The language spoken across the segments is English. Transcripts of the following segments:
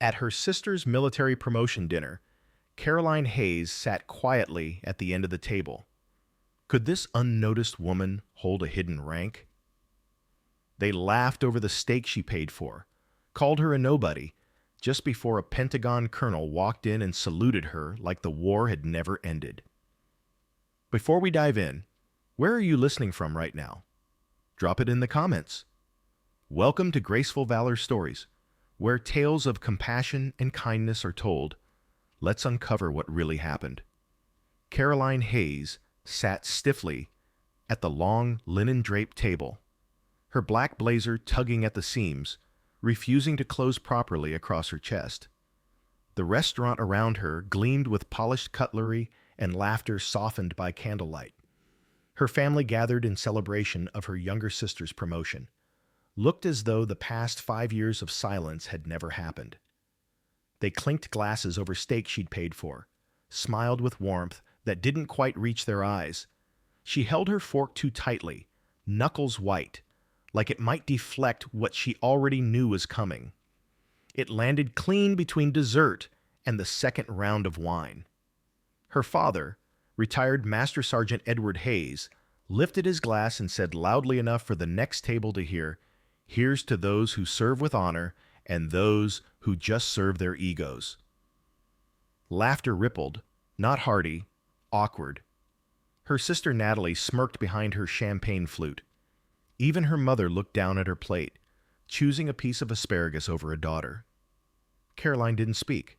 At her sister's military promotion dinner, Caroline Hayes sat quietly at the end of the table. Could this unnoticed woman hold a hidden rank? They laughed over the steak she paid for, called her a nobody, just before a Pentagon colonel walked in and saluted her like the war had never ended. Before we dive in, where are you listening from right now? Drop it in the comments. Welcome to Graceful Valor Stories, where tales of compassion and kindness are told. Let's uncover what really happened. Caroline Hayes sat stiffly at the long linen-draped table, her black blazer tugging at the seams, refusing to close properly across her chest. The restaurant around her gleamed with polished cutlery and laughter softened by candlelight. Her family gathered in celebration of her younger sister's promotion, looked as though the past 5 years of silence had never happened. They clinked glasses over steak she'd paid for, smiled with warmth that didn't quite reach their eyes. She held her fork too tightly, knuckles white, like it might deflect what she already knew was coming. It landed clean between dessert and the second round of wine. Her father, retired Master Sergeant Edward Hayes, lifted his glass and said loudly enough for the next table to hear, "Here's to those who serve with honor and those who just serve their egos." Laughter rippled, not hearty, awkward. Her sister Natalie smirked behind her champagne flute. Even her mother looked down at her plate, choosing a piece of asparagus over a daughter. Caroline didn't speak.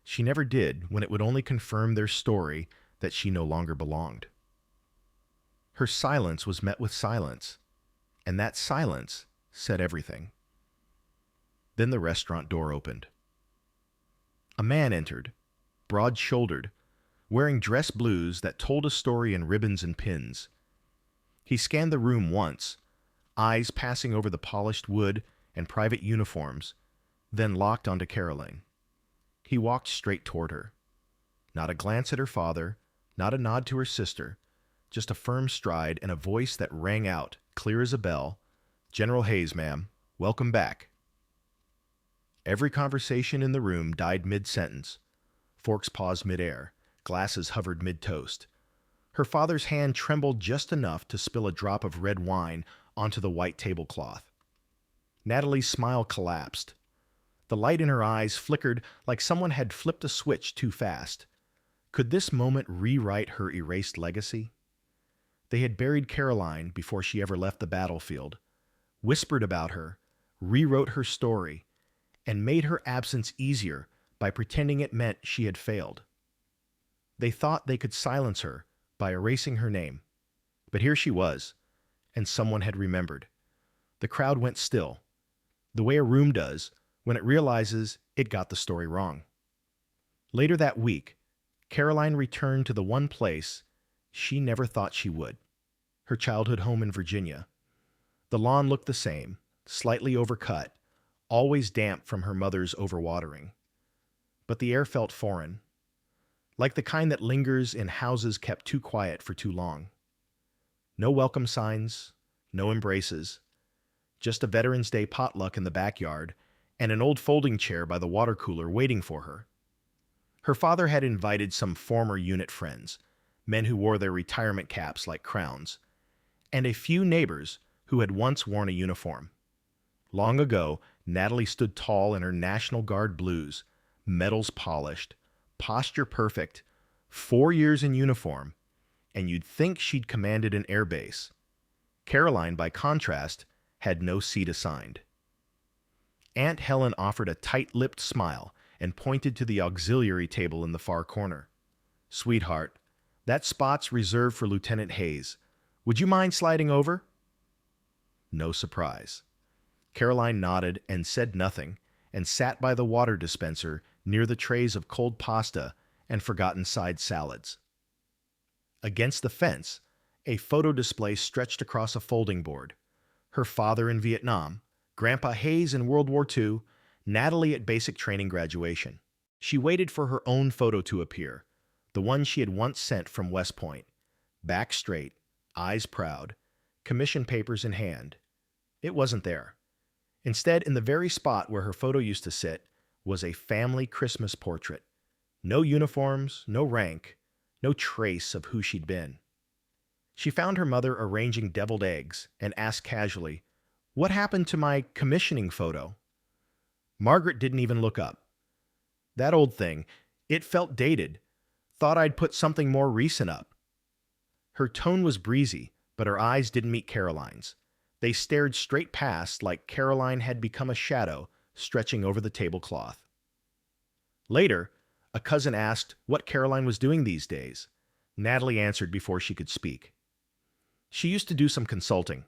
She never did when it would only confirm their story that she no longer belonged. Her silence was met with silence, and that silence said everything. Then the restaurant door opened. A man entered, broad-shouldered, wearing dress blues that told a story in ribbons and pins. He scanned the room once, eyes passing over the polished wood and private uniforms, then locked onto Caroline. He walked straight toward her. Not a glance at her father, not a nod to her sister, just a firm stride and a voice that rang out, clear as a bell, "General Hayes, ma'am, welcome back." Every conversation in the room died mid-sentence. Forks paused mid-air, glasses hovered mid-toast. Her father's hand trembled just enough to spill a drop of red wine onto the white tablecloth. Natalie's smile collapsed. The light in her eyes flickered like someone had flipped a switch too fast. Could this moment rewrite her erased legacy? They had buried Caroline before she ever left the battlefield, whispered about her, rewrote her story, and made her absence easier by pretending it meant she had failed. They thought they could silence her by erasing her name. But here she was, and someone had remembered. The crowd went still, the way a room does when it realizes it got the story wrong. Later that week, Caroline returned to the one place she never thought she would, her childhood home in Virginia. The lawn looked the same, slightly overcut, always damp from her mother's overwatering. But the air felt foreign, like the kind that lingers in houses kept too quiet for too long. No welcome signs, no embraces, just a Veterans Day potluck in the backyard and an old folding chair by the water cooler waiting for her. Her father had invited some former unit friends, men who wore their retirement caps like crowns, and a few neighbors who had once worn a uniform. Long ago, Natalie stood tall in her National Guard blues, medals polished, posture perfect, 4 years in uniform, and you'd think she'd commanded an air base. Caroline, by contrast, had no seat assigned. Aunt Helen offered a tight-lipped smile and pointed to the auxiliary table in the far corner. "Sweetheart, that spot's reserved for Lieutenant Hayes. Would you mind sliding over?" No surprise. Caroline nodded and said nothing, and sat by the water dispenser near the trays of cold pasta and forgotten side salads. Against the fence, a photo display stretched across a folding board. Her father in Vietnam, Grandpa Hayes in World War II, Natalie at basic training graduation. She waited for her own photo to appear, the one she had once sent from West Point. Back straight, eyes proud, commission papers in hand. It wasn't there. Instead, in the very spot where her photo used to sit, was a family Christmas portrait. No uniforms, no rank, no trace of who she'd been. She found her mother arranging deviled eggs and asked casually, "What happened to my commissioning photo?" Margaret didn't even look up. "That old thing. It felt dated. Thought I'd put something more recent up." Her tone was breezy, but her eyes didn't meet Caroline's. They stared straight past like Caroline had become a shadow stretching over the tablecloth. Later, a cousin asked what Caroline was doing these days. Natalie answered before she could speak. "She used to do some consulting.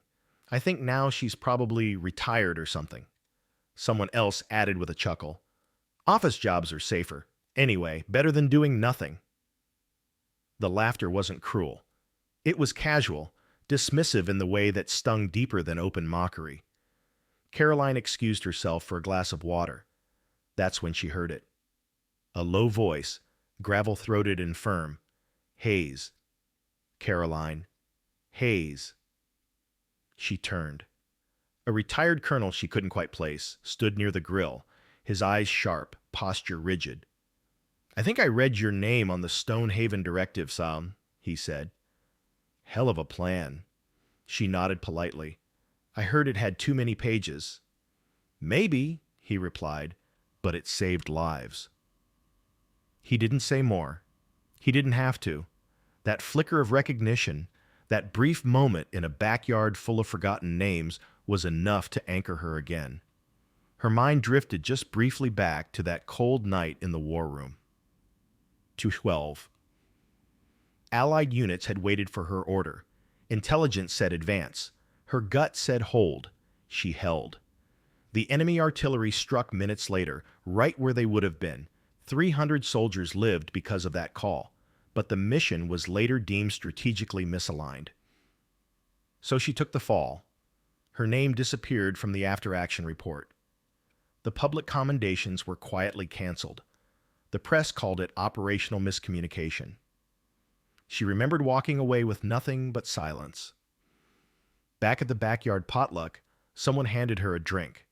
I think now she's probably retired or something." Someone else added with a chuckle, "Office jobs are safer. Anyway, better than doing nothing." The laughter wasn't cruel. It was casual, dismissive in the way that stung deeper than open mockery. Caroline excused herself for a glass of water. That's when she heard it. A low voice, gravel-throated and firm. "Hayes. Caroline. Hayes." She turned. A retired colonel she couldn't quite place stood near the grill, his eyes sharp, posture rigid. "I think I read your name on the Stonehaven directive, Sam," he said. "Hell of a plan." She nodded politely. "I heard it had too many pages." "Maybe," he replied, "but it saved lives." He didn't say more. He didn't have to. That flicker of recognition, that brief moment in a backyard full of forgotten names, was enough to anchor her again. Her mind drifted just briefly back to that cold night in the war room. 212. Allied units had waited for her order. Intelligence said advance. Her gut said hold. She held. The enemy artillery struck minutes later, right where they would have been. 300 soldiers lived because of that call, but the mission was later deemed strategically misaligned. So she took the fall. Her name disappeared from the after-action report. The public commendations were quietly canceled. The press called it operational miscommunication. She remembered walking away with nothing but silence. Back at the backyard potluck, someone handed her a drink.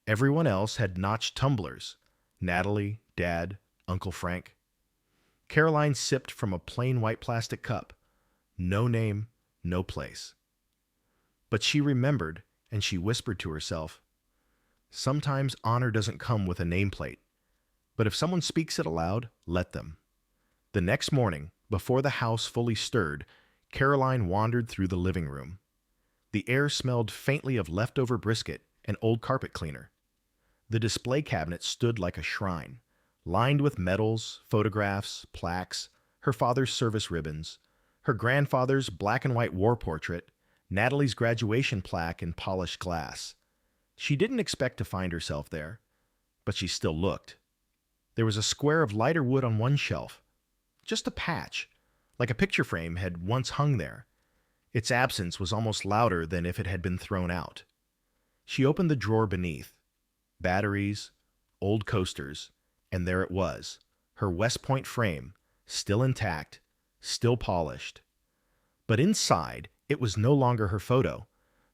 Everyone else had notched tumblers. Natalie, Dad, Uncle Frank. Caroline sipped from a plain white plastic cup. No name, no place. But she remembered, and she whispered to herself, "Sometimes honor doesn't come with a nameplate. But if someone speaks it aloud, let them." The next morning, before the house fully stirred, Caroline wandered through the living room. The air smelled faintly of leftover brisket and old carpet cleaner. The display cabinet stood like a shrine, lined with medals, photographs, plaques, her father's service ribbons, her grandfather's black and white war portrait, Natalie's graduation plaque in polished glass. She didn't expect to find herself there, but she still looked. There was a square of lighter wood on one shelf, just a patch, like a picture frame had once hung there. Its absence was almost louder than if it had been thrown out. She opened the drawer beneath. Batteries, old coasters, and there it was, her West Point frame, still intact, still polished. But inside, it was no longer her photo,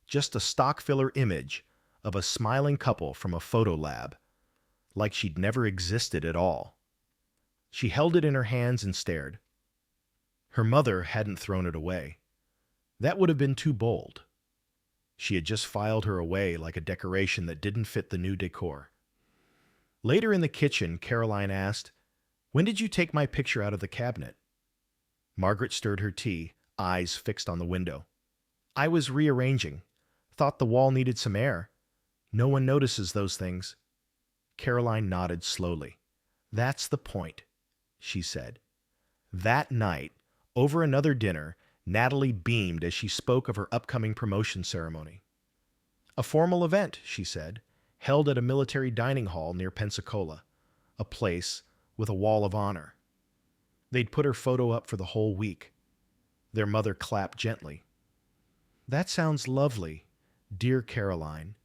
just a stock filler image of a smiling couple from a photo lab, like she'd never existed at all. She held it in her hands and stared. Her mother hadn't thrown it away. That would have been too bold. She had just filed her away like a decoration that didn't fit the new decor. Later in the kitchen, Caroline asked, "When did you take my picture out of the cabinet?" Margaret stirred her tea, eyes fixed on the window. "I was rearranging. Thought the wall needed some air. No one notices those things." Caroline nodded slowly. "That's the point," she said. That night, over another dinner, Natalie beamed as she spoke of her upcoming promotion ceremony. "A formal event," she said, "held at a military dining hall near Pensacola, a place with a wall of honor. They'd put her photo up for the whole week." Their mother clapped gently. "That sounds lovely, dear Caroline.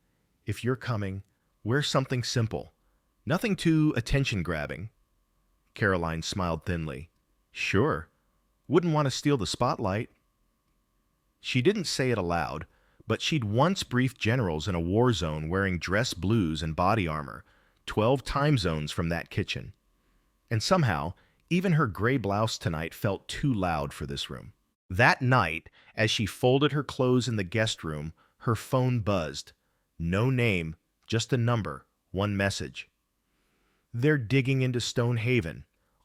If you're coming, wear something simple. Nothing too attention-grabbing." Caroline smiled thinly. "Sure. Wouldn't want to steal the spotlight." She didn't say it aloud, but she'd once briefed generals in a war zone wearing dress blues and body armor, 12 time zones from that kitchen. And somehow, even her gray blouse tonight felt too loud for this room. That night, as she folded her clothes in the guest room, her phone buzzed. No name, just a number, one message. They're digging into Stonehaven.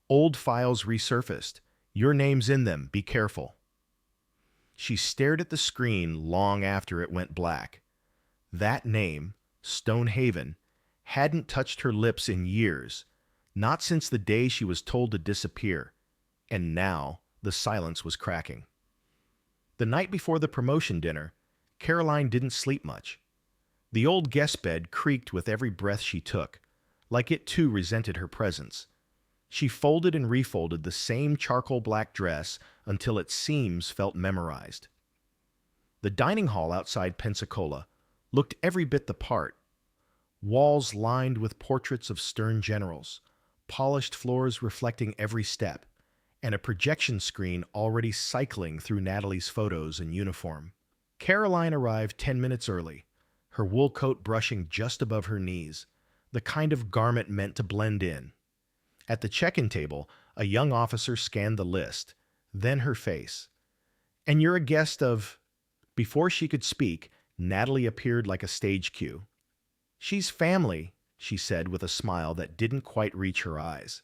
Old files resurfaced. Your name's in them, be careful. She stared at the screen long after it went black. That name, Stonehaven, hadn't touched her lips in years, not since the day she was told to disappear, and now the silence was cracking. The night before the promotion dinner, Caroline didn't sleep much. The old guest bed creaked with every breath she took, like it too resented her presence. She folded and refolded the same charcoal black dress until its seams felt memorized. The dining hall outside Pensacola looked every bit the part. Walls lined with portraits of stern generals, polished floors reflecting every step, and a projection screen already cycling through Natalie's photos and uniform. Caroline arrived 10 minutes early, her wool coat brushing just above her knees, the kind of garment meant to blend in. At the check-in table, a young officer scanned the list, then her face. "And you're a guest of—" Before she could speak, Natalie appeared like a stage cue. "She's family," she said with a smile that didn't quite reach her eyes.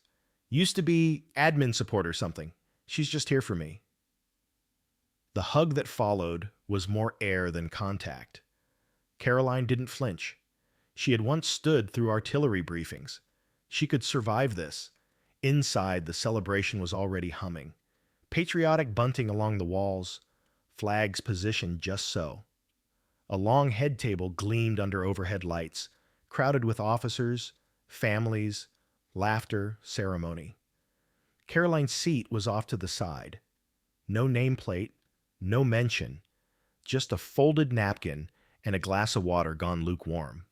"Used to be admin support or something. She's just here for me." The hug that followed was more air than contact. Caroline didn't flinch. She had once stood through artillery briefings. She could survive this. Inside, the celebration was already humming. Patriotic bunting along the walls, flags positioned just so. A long head table gleamed under overhead lights, crowded with officers, families, laughter, ceremony. Caroline's seat was off to the side. No nameplate, no mention, just a folded napkin and a glass of water gone lukewarm.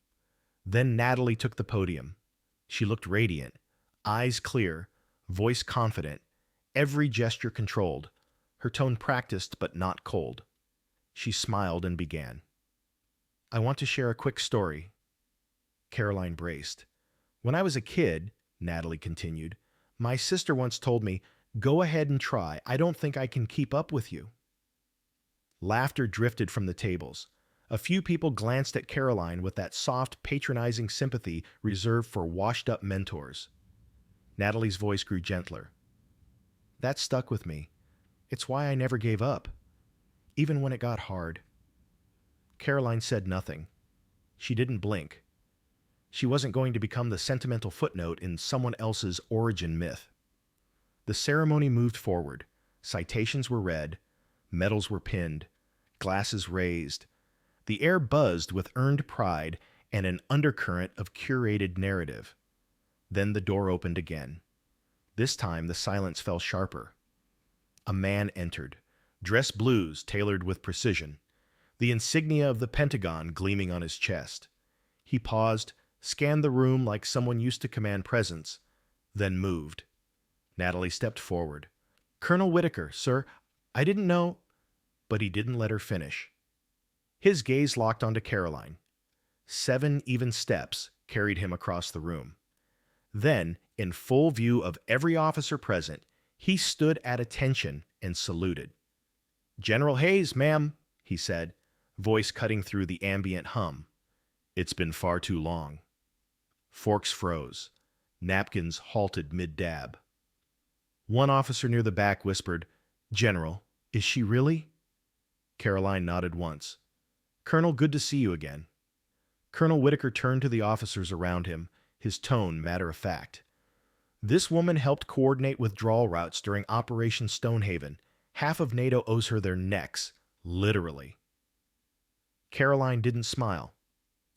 Then Natalie took the podium. She looked radiant, eyes clear, voice confident, every gesture controlled, her tone practiced but not cold. She smiled and began. "I want to share a quick story." Caroline braced. "When I was a kid," Natalie continued, "my sister once told me, 'Go ahead and try. I don't think I can keep up with you.'" Laughter drifted from the tables. A few people glanced at Caroline with that soft, patronizing sympathy reserved for washed-up mentors. Natalie's voice grew gentler. "That stuck with me. It's why I never gave up, even when it got hard." Caroline said nothing. She didn't blink. She wasn't going to become the sentimental footnote in someone else's origin myth. The ceremony moved forward. Citations were read, medals were pinned, glasses raised. The air buzzed with earned pride and an undercurrent of curated narrative. Then the door opened again. This time the silence fell sharper. A man entered, dress blues tailored with precision, the insignia of the Pentagon gleaming on his chest. He paused, scanned the room like someone used to command presence, then moved. Natalie stepped forward. "Colonel Whitaker, sir, I didn't know—" But he didn't let her finish. His gaze locked onto Caroline. 7 even steps carried him across the room. Then, in full view of every officer present, he stood at attention and saluted. "General Hayes, ma'am," he said, voice cutting through the ambient hum. "It's been far too long." Forks froze. Napkins halted mid-dab. One officer near the back whispered, "General, is she really?" Caroline nodded once. "Colonel, good to see you again." Colonel Whitaker turned to the officers around him, his tone matter-of-fact. "This woman helped coordinate withdrawal routes during Operation Stonehaven. Half of NATO owes her their necks, literally." Caroline didn't smile.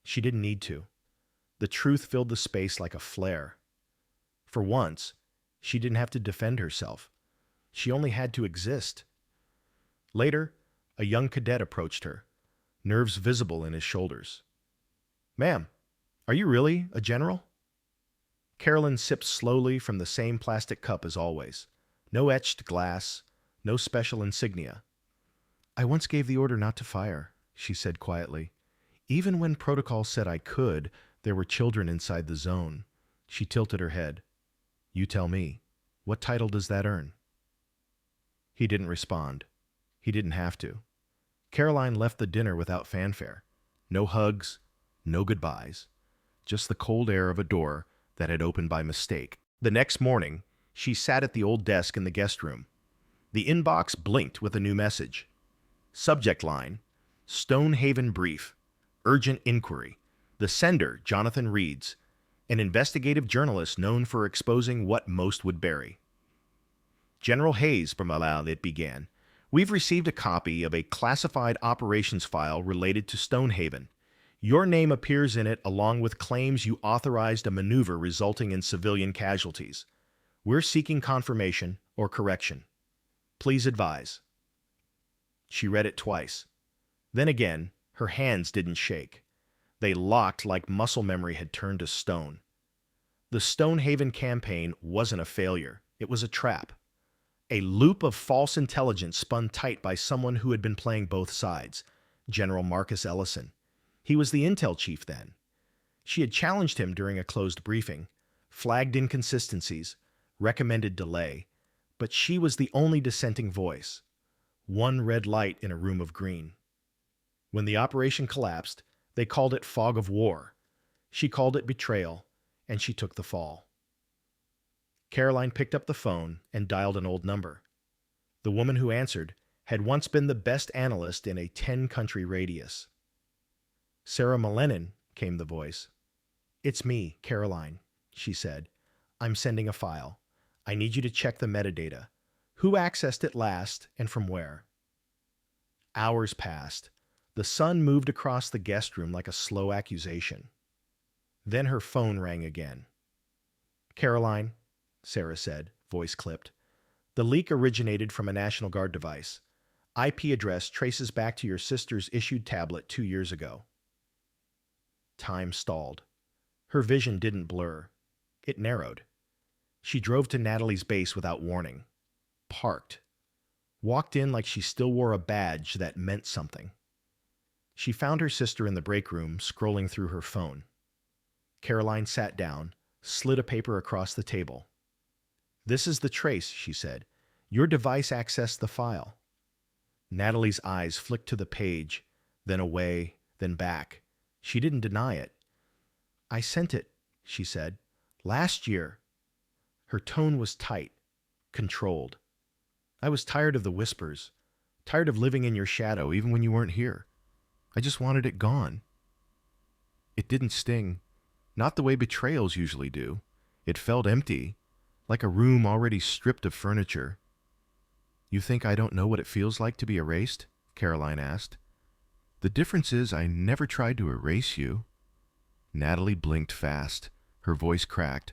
She didn't need to. The truth filled the space like a flare. For once, she didn't have to defend herself. She only had to exist. Later, a young cadet approached her, nerves visible in his shoulders. "Ma'am, are you really a general?" Carolyn sipped slowly from the same plastic cup as always. No etched glass, no special insignia. "I once gave the order not to fire," she said quietly. "Even when protocol said I could, There were children inside the zone. She tilted her head. You tell me. What title does that earn? He didn't respond. He didn't have to. Caroline left the dinner without fanfare. No hugs, no goodbyes. Just the cold air of a door that had opened by mistake. The next morning, she sat at the old desk in the guest room. The inbox blinked with a new message. Subject line, Stonehaven Brief, Urgent Inquiry. The sender, Jonathan Reeds, an investigative journalist known for exposing what most would bury. General Hayes, from Valor, it began. We've received a copy of a classified operations file related to Stonehaven. Your name appears in it along with claims you authorized a maneuver resulting in civilian casualties. We're seeking confirmation or correction. Please advise. She read it twice. Then again, her hands didn't shake. They locked like muscle memory had turned to stone. The Stonehaven campaign wasn't a failure. It was a trap. A loop of false intelligence spun tight by someone who had been playing both sides, General Marcus Ellison. He was the intel chief then. She had challenged him during a closed briefing, flagged inconsistencies, recommended delay, but she was the only dissenting voice. One red light in a room of green. When the operation collapsed, they called it fog of war. She called it betrayal, and she took the fall. Caroline picked up the phone and dialed an old number. The woman who answered had once been the best analyst in a 10-country radius. Sarah Melenin, came the voice. It's me, Caroline, she said. I'm sending a file. I need you to check the metadata. Who accessed it last and from where? Hours passed. The sun moved across the guest room like a slow accusation. Then her phone rang again. Caroline, Sarah said, voice clipped. The leak originated from a National Guard device. IP address traces back to your sister's issued tablet 2 years ago. Time stalled. Her vision didn't blur. It narrowed. She drove to Natalie's base without warning. Parked. Walked in like she still wore a badge that meant something. She found her sister in the break room, scrolling through her phone. Caroline sat down, slid a paper across the table. This is the trace, she said. Your device accessed the file. Natalie's eyes flicked to the page, then away, then back. She didn't deny it. I sent it, she said. Last year. Her tone was tight, controlled. I was tired of the whispers, tired of living in your shadow even when you weren't here. I just wanted it gone. It didn't sting, not the way betrayals usually do. It felt empty, like a room already stripped of furniture. You think I don't know what it feels like to be erased? Caroline asked. The difference is I never tried to erase you. Natalie blinked fast. Her voice cracked.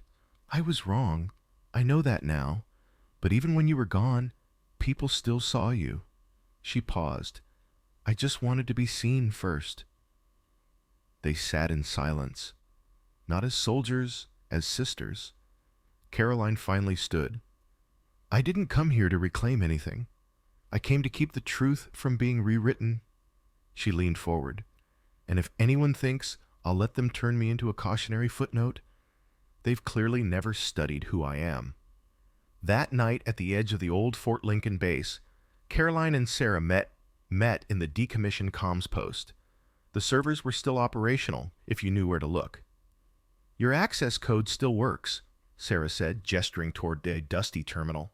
I was wrong. I know that now. But even when you were gone, people still saw you. She paused. I just wanted to be seen first. They sat in silence. Not as soldiers, as sisters. Caroline finally stood. I didn't come here to reclaim anything. I came to keep the truth from being rewritten. She leaned forward. And if anyone thinks I'll let them turn me into a cautionary footnote, they've clearly never studied who I am. That night at the edge of the old Fort Lincoln base, Caroline and Sarah met in the decommissioned comms post. The servers were still operational, if you knew where to look. Your access code still works, Sarah said, gesturing toward the dusty terminal.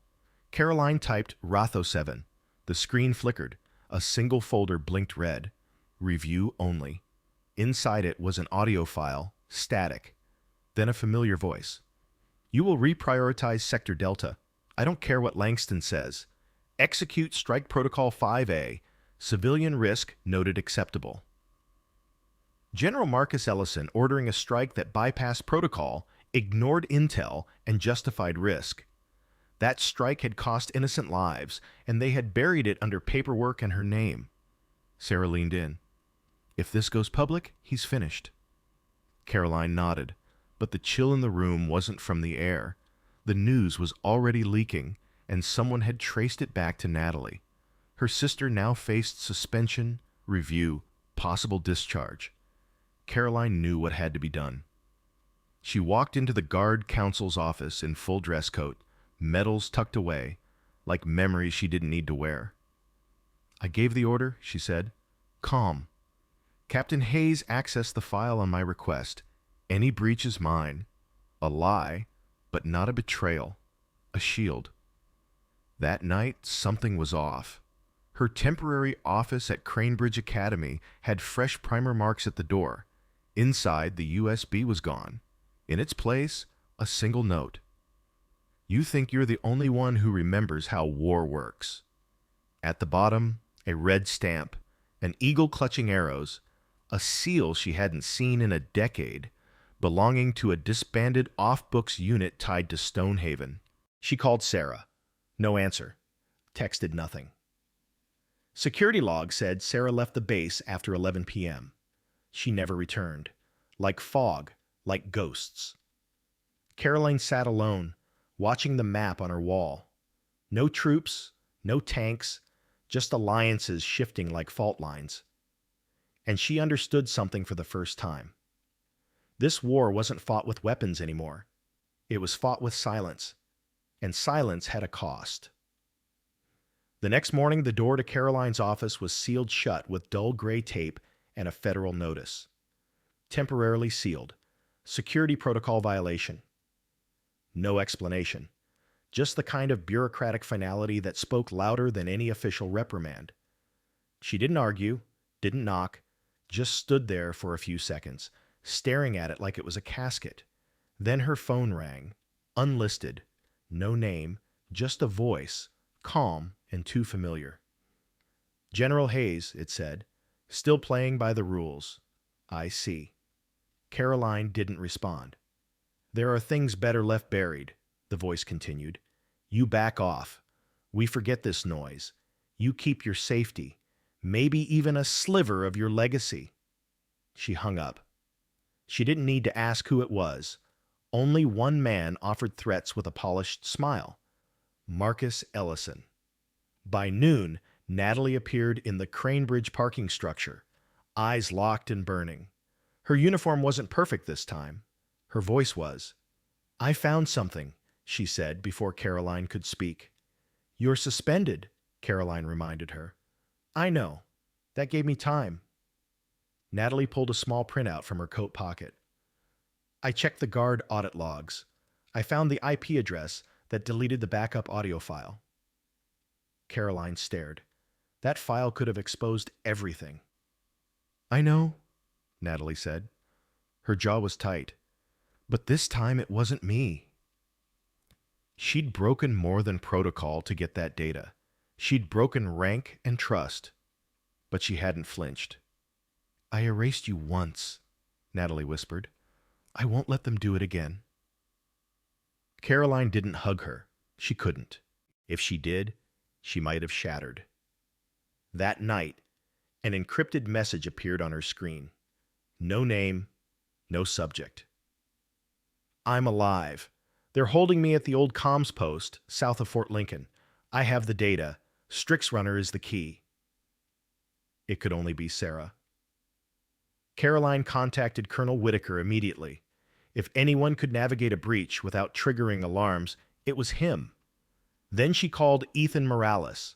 Caroline typed Rotho7. The screen flickered. A single folder blinked red. Review only. Inside it was an audio file, static. Then a familiar voice. You will reprioritize Sector Delta. I don't care what Langston says. Execute Strike Protocol 5A. Civilian risk noted acceptable. General Marcus Ellison, ordering a strike that bypassed protocol, ignored intel and justified risk. That strike had cost innocent lives, and they had buried it under paperwork and her name. Sarah leaned in. If this goes public, he's finished. Caroline nodded, but the chill in the room wasn't from the air. The news was already leaking, and someone had traced it back to Natalie. Her sister now faced suspension, review, possible discharge. Caroline knew what had to be done. She walked into the guard counsel's office in full dress coat, medals tucked away, like memories she didn't need to wear. "I gave the order," she said. "Calm. Captain Hayes accessed the file on my request. Any breach is mine. A lie, but not a betrayal. A shield." That night, something was off. Her temporary office at Cranebridge Academy had fresh primer marks at the door. Inside, the USB was gone. In its place, a single note. "You think you're the only one who remembers how war works." At the bottom, a red stamp, an eagle clutching arrows, a seal she hadn't seen in a decade, belonging to a disbanded off-books unit tied to Stonehaven. She called Sarah. No answer. Texted nothing. Security log said Sarah left the base after 11 p.m. She never returned. Like fog, like ghosts. Caroline sat alone, watching the map on her wall. No troops, no tanks, just alliances shifting like fault lines. And she understood something for the first time. This war wasn't fought with weapons anymore. It was fought with silence. And silence had a cost. The next morning, the door to Caroline's office was sealed shut with dull gray tape and a federal notice. Temporarily sealed. Security protocol violation. No explanation. Just the kind of bureaucratic finality that spoke louder than any official reprimand. She didn't argue, didn't knock, just stood there for a few seconds, staring at it like it was a casket. Then her phone rang, unlisted, no name, just a voice, calm and too familiar. "General Hayes," it said, "still playing by the rules. I see." Caroline didn't respond. "There are things better left buried," the voice continued. "You back off. We forget this noise. You keep your safety, maybe even a sliver of your legacy." She hung up. She didn't need to ask who it was. Only one man offered threats with a polished smile. Marcus Ellison. By noon, Natalie appeared in the Cranebridge parking structure, eyes locked and burning. Her uniform wasn't perfect this time. Her voice was. "I found something," she said before Caroline could speak. "You're suspended," Caroline reminded her. "I know. That gave me time." Natalie pulled a small printout from her coat pocket. "I checked the guard audit logs. I found the IP address that deleted the backup audio file." Caroline stared. That file could have exposed everything. "I know," Natalie said. Her jaw was tight. "But this time it wasn't me." She'd broken more than protocol to get that data. She'd broken rank and trust. But she hadn't flinched. "I erased you once," Natalie whispered. "I won't let them do it again." Caroline didn't hug her. She couldn't. If she did, she might have shattered. That night, an encrypted message appeared on her screen. No name, no subject. "I'm alive. They're holding me at the old comms post, south of Fort Lincoln. I have the data. Strixrunner is the key." It could only be Sarah. Caroline contacted Colonel Whitaker immediately. If anyone could navigate a breach without triggering alarms, it was him. Then she called Ethan Morales.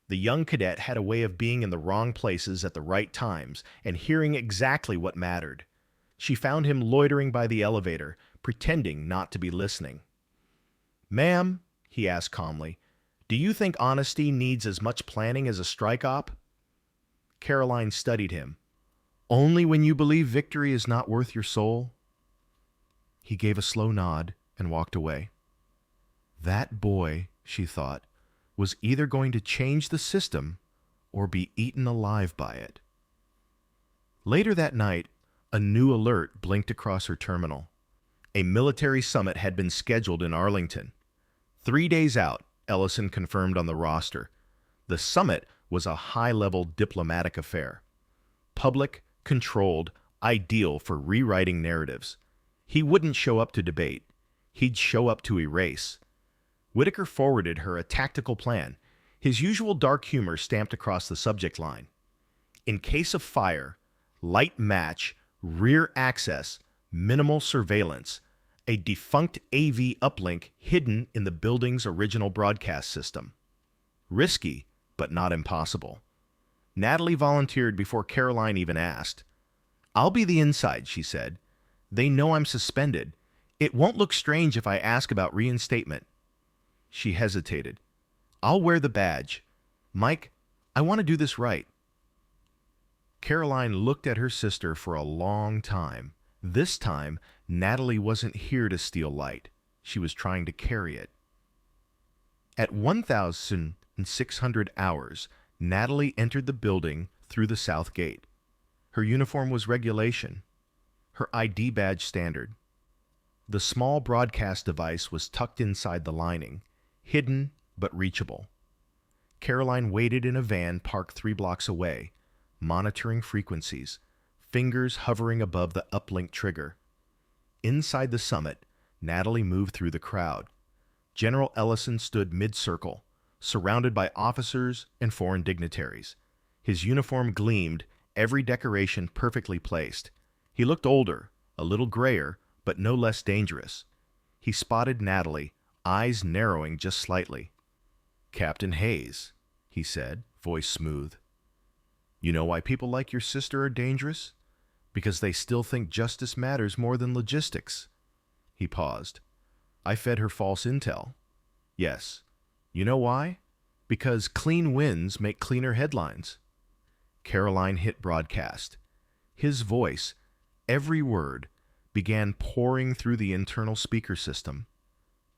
The young cadet had a way of being in the wrong places at the right times and hearing exactly what mattered. She found him loitering by the elevator, pretending not to be listening. "Ma'am," he asked calmly, "do you think honesty needs as much planning as a strike op?" Caroline studied him. "Only when you believe victory is not worth your soul?" He gave a slow nod and walked away. That boy, she thought, was either going to change the system or be eaten alive by it. Later that night, a new alert blinked across her terminal. A military summit had been scheduled in Arlington. 3 days out, Ellison confirmed on the roster. The summit was a high-level diplomatic affair. Public, controlled, ideal for rewriting narratives. He wouldn't show up to debate. He'd show up to erase. Whitaker forwarded her a tactical plan, his usual dark humor stamped across the subject line. In case of fire, light match, Rear access, minimal surveillance, a defunct AV uplink hidden in the building's original broadcast system. Risky, but not impossible. Natalie volunteered before Caroline even asked. "I'll be the inside," she said. "They know I'm suspended. It won't look strange if I ask about reinstatement." She hesitated. "I'll wear the badge. Mike, I want to do this right." Caroline looked at her sister for a long time. This time, Natalie wasn't here to steal light. She was trying to carry it. At 1,600 hours, Natalie entered the building through the south gate. Her uniform was regulation, her ID badge standard. The small broadcast device was tucked inside the lining, hidden but reachable. Caroline waited in a van parked 3 blocks away, monitoring frequencies, fingers hovering above the uplink trigger. Inside the summit, Natalie moved through the crowd. General Ellison stood mid-circle, surrounded by officers and foreign dignitaries. His uniform gleamed, every decoration perfectly placed. He looked older, a little grayer, but no less dangerous. He spotted Natalie, eyes narrowing just slightly. "Captain Hayes," he said, voice smooth. "You know why people like your sister are dangerous? Because they still think justice matters more than logistics." He paused. "I fed her false intel." "Yes. You know why? Because clean wins make cleaner headlines." Caroline hit broadcast. His voice, every word, began pouring through the internal speaker system.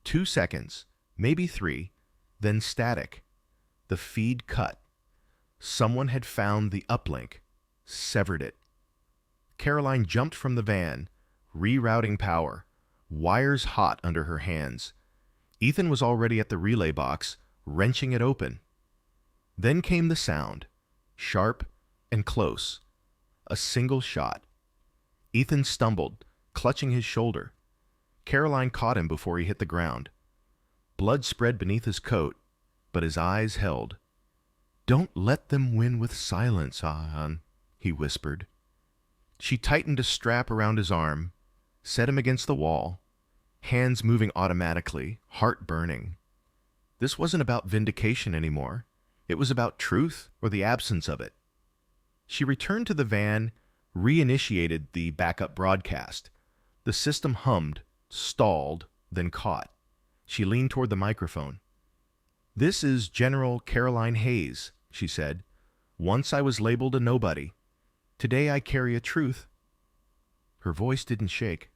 2 seconds, maybe 3, then static. The feed cut. Someone had found the uplink, severed it. Caroline jumped from the van, rerouting power, wires hot under her hands. Ethan was already at the relay box, wrenching it open. Then came the sound, sharp and close. A single shot. Ethan stumbled, clutching his shoulder. Caroline caught him before he hit the ground. Blood spread beneath his coat, but his eyes held. "Don't let them win with silence, Ahan," he whispered. She tightened a strap around his arm, set him against the wall, hands moving automatically, heart burning. This wasn't about vindication anymore. It was about truth or the absence of it. She returned to the van, reinitiated the backup broadcast. The system hummed, stalled, then caught. She leaned toward the microphone. "This is General Caroline Hayes," she said. "Once I was labeled a nobody. Today I carry a truth." Her voice didn't shake.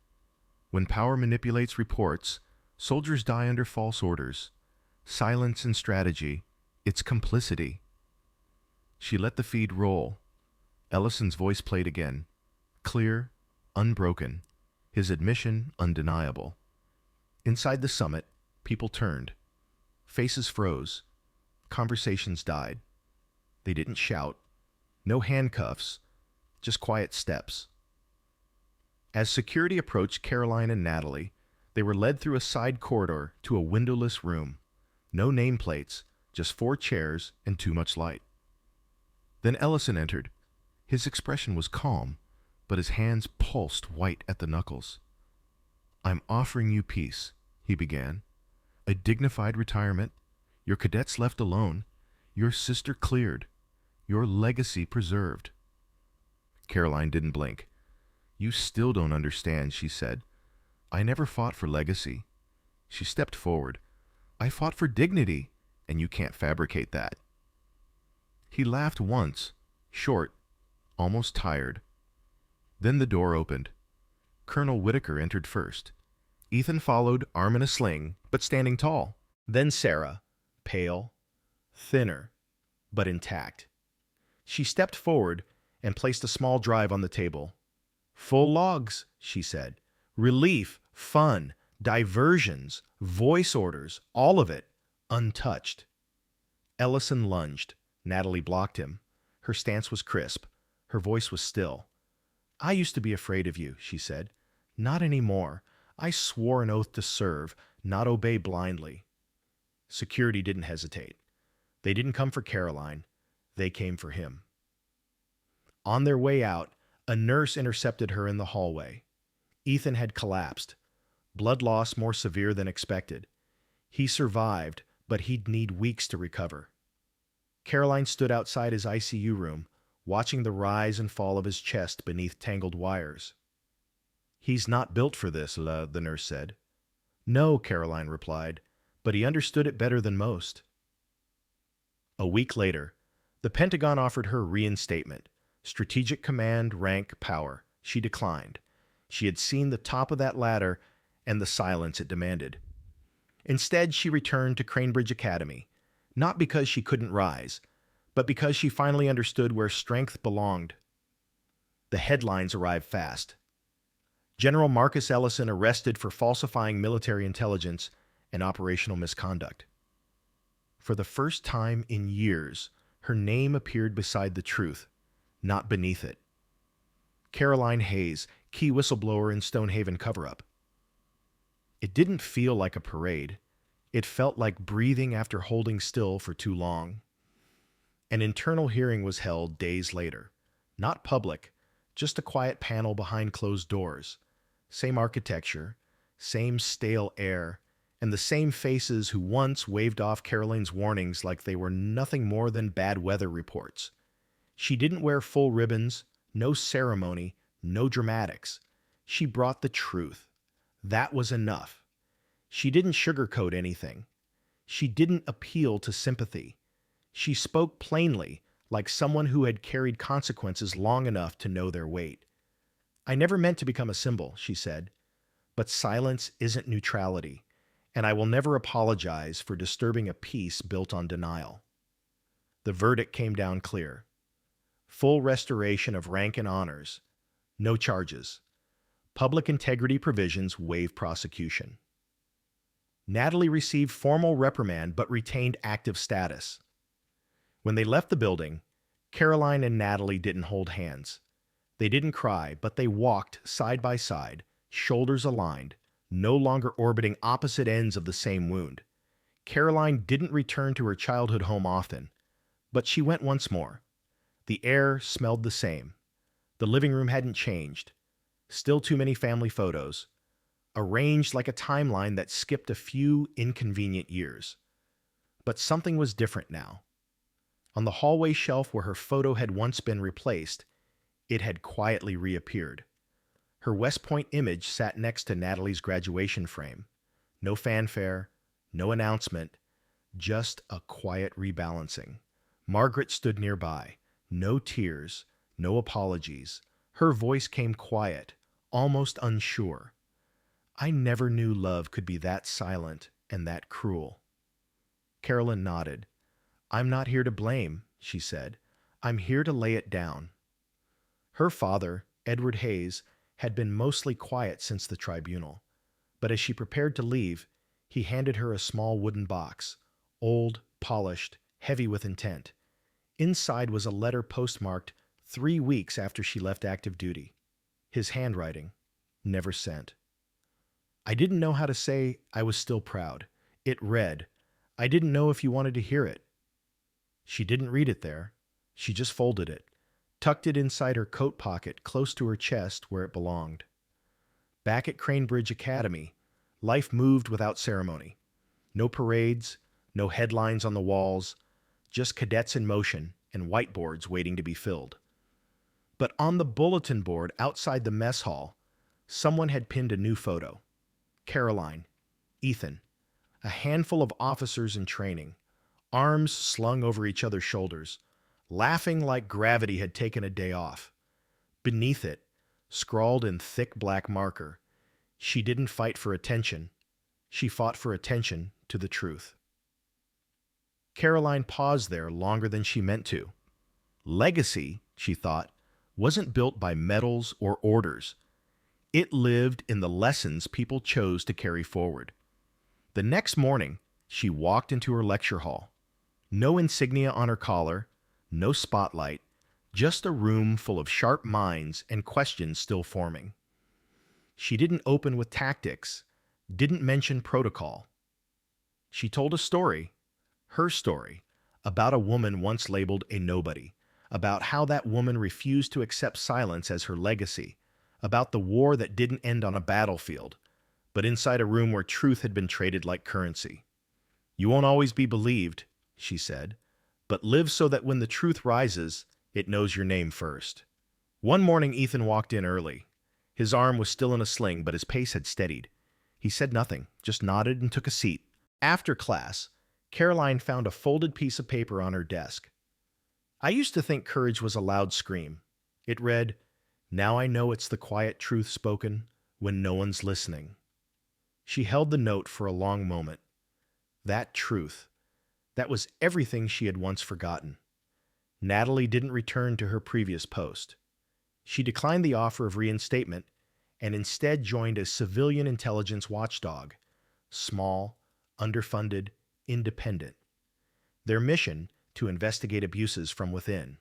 When power manipulates reports, soldiers die under false orders. Silence and strategy, it's complicity. She let the feed roll. Ellison's voice played again. Clear, unbroken, his admission undeniable. Inside the summit, people turned. Faces froze. Conversations died. They didn't shout. No handcuffs, just quiet steps. As security approached Caroline and Natalie, they were led through a side corridor to a windowless room. No nameplates, just 4 chairs and too much light. Then Ellison entered. His expression was calm, but his hands pulsed white at the knuckles. "I'm offering you peace," he began. "A dignified retirement, your cadets left alone, your sister cleared, your legacy preserved." Caroline didn't blink. "You still don't understand," she said. "I never fought for legacy." She stepped forward. "I fought for dignity, and you can't fabricate that." He laughed once, short, almost tired. Then the door opened. Colonel Whitaker entered first. Ethan followed, arm in a sling, but standing tall. Then Sarah, pale, thinner, but intact. She stepped forward and placed a small drive on the table. "Full logs," she said. "Relief, fun, diversions, voice orders, all of it, untouched." Ellison lunged. Natalie blocked him. Her stance was crisp. Her voice was still. "I used to be afraid of you," she said. "Not anymore. I swore an oath to serve, not obey blindly." Security didn't hesitate. They didn't come for Caroline. They came for him. On their way out, A nurse intercepted her in the hallway. Ethan had collapsed, blood loss more severe than expected. He survived, but he'd need weeks to recover. Caroline stood outside his ICU room, watching the rise and fall of his chest beneath tangled wires. "He's not built for this," the nurse said. "No," Caroline replied, "but he understood it better than most." A week later, the Pentagon offered her reinstatement, strategic command, rank, power. She declined. She had seen the top of that ladder and the silence it demanded. Instead, she returned to Cranebridge Academy, not because she couldn't rise, but because she finally understood where strength belonged. The headlines arrived fast. General Marcus Ellison arrested for falsifying military intelligence and operational misconduct. For the first time in years, her name appeared beside the truth, not beneath it. Caroline Hayes, key whistleblower in Stonehaven cover-up. It didn't feel like a parade. It felt like breathing after holding still for too long. An internal hearing was held days later. Not public, just a quiet panel behind closed doors. Same architecture, same stale air, and the same faces who once waved off Caroline's warnings like they were nothing more than bad weather reports. She didn't wear full ribbons, no ceremony, no dramatics. She brought the truth. That was enough. She didn't sugarcoat anything. She didn't appeal to sympathy. She spoke plainly, like someone who had carried consequences long enough to know their weight. "I never meant to become a symbol," she said, "but silence isn't neutrality, and I will never apologize for disturbing a peace built on denial." The verdict came down clear. Full restoration of rank and honors. No charges. Public integrity provisions waive prosecution. Natalie received formal reprimand but retained active status. When they left the building, Caroline and Natalie didn't hold hands. They didn't cry, but they walked side by side, shoulders aligned, no longer orbiting opposite ends of the same wound. Caroline didn't return to her childhood home often, but she went once more. The air smelled the same. The living room hadn't changed. Still too many family photos, arranged like a timeline that skipped a few inconvenient years. But something was different now. On the hallway shelf where her photo had once been replaced, it had quietly reappeared. Her West Point image sat next to Natalie's graduation frame. No fanfare, no announcement, just a quiet rebalancing. Margaret stood nearby. No tears, no apologies. Her voice came quiet, almost unsure. "I never knew love could be that silent and that cruel." Carolyn nodded. "I'm not here to blame," she said. "I'm here to lay it down." Her father, Edward Hayes, had been mostly quiet since the tribunal, but as she prepared to leave, he handed her a small wooden box, old, polished, heavy with intent. Inside was a letter postmarked 3 weeks after she left active duty. His handwriting, never sent. "I didn't know how to say I was still proud." It read, "I didn't know if you wanted to hear it." She didn't read it there. She just folded it, tucked it inside her coat pocket close to her chest where it belonged. Back at Cranebridge Academy, life moved without ceremony. No parades, no headlines on the walls, just cadets in motion and whiteboards waiting to be filled. But on the bulletin board outside the mess hall, someone had pinned a new photo. Caroline, Ethan, a handful of officers in training, arms slung over each other's shoulders, laughing like gravity had taken a day off. Beneath it, scrawled in thick black marker, "She didn't fight for attention. She fought for attention to the truth." Caroline paused there longer than she meant to. Legacy, she thought, wasn't built by medals or orders. It lived in the lessons people chose to carry forward. The next morning, she walked into her lecture hall. No insignia on her collar, no spotlight, just a room full of sharp minds and questions still forming. She didn't open with tactics, didn't mention protocol. She told a story, her story, about a woman once labeled a nobody, about how that woman refused to accept silence as her legacy, about the war that didn't end on a battlefield, but inside a room where truth had been traded like currency. "You won't always be believed," she said, "but live so that when the truth rises, it knows your name first." One morning, Ethan walked in early. His arm was still in a sling, but his pace had steadied. He said nothing, just nodded and took a seat. After class, Caroline found a folded piece of paper on her desk. "I used to think courage was a loud scream." It read, "Now I know it's the quiet truth spoken when no one's listening." She held the note for a long moment. That truth, that was everything she had once forgotten. Natalie didn't return to her previous post. She declined the offer of reinstatement and instead joined a civilian intelligence watchdog, small, underfunded, independent. Their mission, to investigate abuses from within.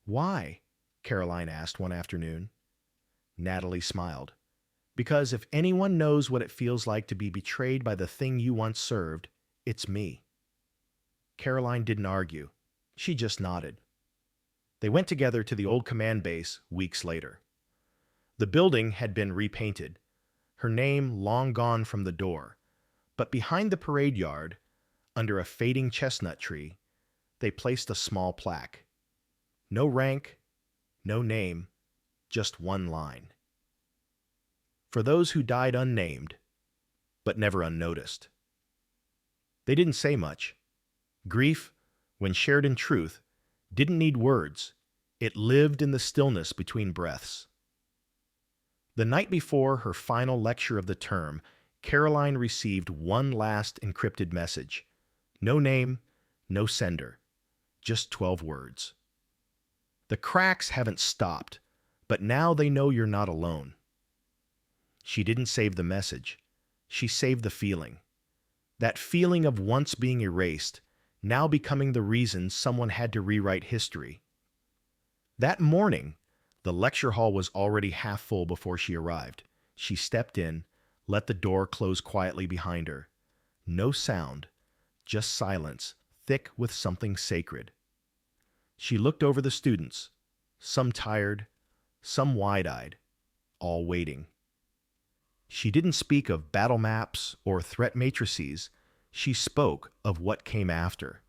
"Why?" Caroline asked one afternoon. Natalie smiled. "Because if anyone knows what it feels like to be betrayed by the thing you once served, it's me." Caroline didn't argue. She just nodded. They went together to the old command base weeks later. The building had been repainted, her name long gone from the door, but behind the parade yard, under a fading chestnut tree, they placed a small plaque. No rank, no name, just one line. "For those who died unnamed, but never unnoticed." They didn't say much. Grief, when shared in truth, didn't need words. It lived in the stillness between breaths. The night before her final lecture of the term, Caroline received one last encrypted message. No name, no sender, just 12 words. "The cracks haven't stopped, but now they know you're not alone." She didn't save the message. She saved the feeling. That feeling of once being erased, now becoming the reason someone had to rewrite history. That morning, the lecture hall was already half full before she arrived. She stepped in, let the door close quietly behind her. No sound, just silence, thick with something sacred. She looked over the students, some tired, some wide-eyed, all waiting. She didn't speak of battle maps or threat matrices. She spoke of what came after.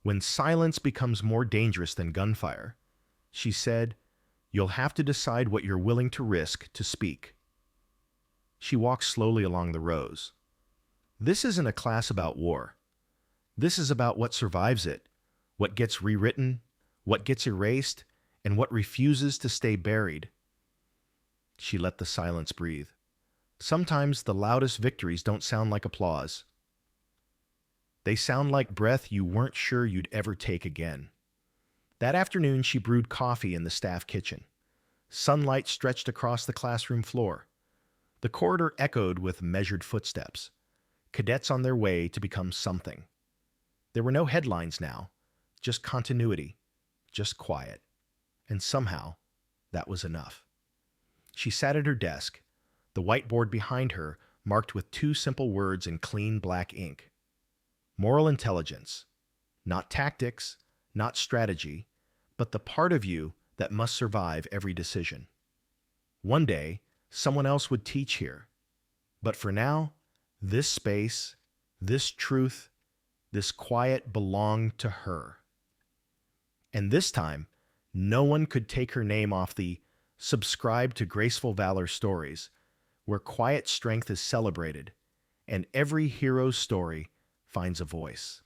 When silence becomes more dangerous than gunfire, she said, "You'll have to decide what you're willing to risk to speak." She walked slowly along the rows. This isn't a class about war. This is about what survives it, what gets rewritten, what gets erased, and what refuses to stay buried. She let the silence breathe. Sometimes the loudest victories don't sound like applause. They sound like breath you weren't sure you'd ever take again. That afternoon, she brewed coffee in the staff kitchen. Sunlight stretched across the classroom floor. The corridor echoed with measured footsteps. Cadets on their way to become something. There were no headlines now, just continuity, just quiet. And somehow, that was enough. She sat at her desk, the whiteboard behind her marked with two simple words in clean black ink. Moral intelligence. Not tactics, not strategy, but the part of you that must survive every decision. One day, someone else would teach here. But for now, this space, this truth, this quiet belonged to her. And this time, no one could take her name off the "Subscribe to Graceful Valor" stories, where quiet strength is celebrated, and every hero's story finds a voice.